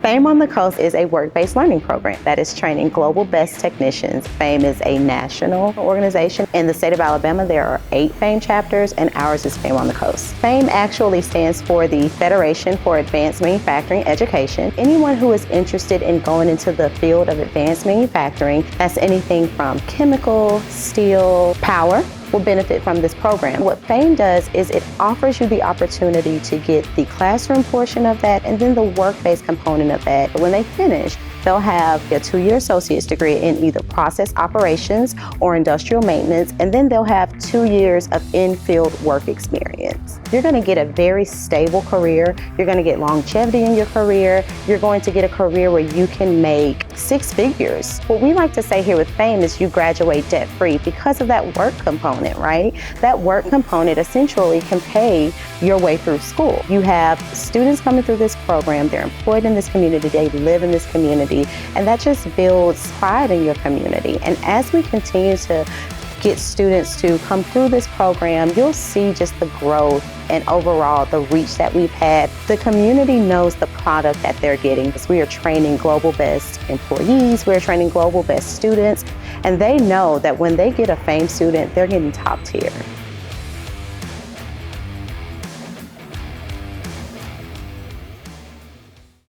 FAME on the Coast is a work-based learning program that is training global best technicians. FAME is a national organization. In the state of Alabama, there are 8 FAME chapters, and ours is FAME on the Coast. FAME actually stands for the Federation for Advanced Manufacturing Education. Anyone who is interested in going into the field of advanced manufacturing, that's anything from chemical, steel, power, will benefit from this program. What FAME does is it offers you the opportunity to get the classroom portion of that and then the work-based component of that. When they finish, they'll have a 2-year associate's degree in either process operations or industrial maintenance, and then they'll have 2 years of in-field work experience. You're going to get a very stable career. You're going to get longevity in your career. You're going to get a career where you can make 6 figures. What we like to say here with FAME is you graduate debt-free because of that work component, right? That work component essentially can pay your way through school. You have students coming through this program, they're employed in this community, they live in this community, and that just builds pride in your community. And as we continue to get students to come through this program, you'll see just the growth and overall the reach that we've had. The community knows the product that they're getting because we are training global best employees, we're training global best students, and they know that when they get a FAME student, they're getting top tier.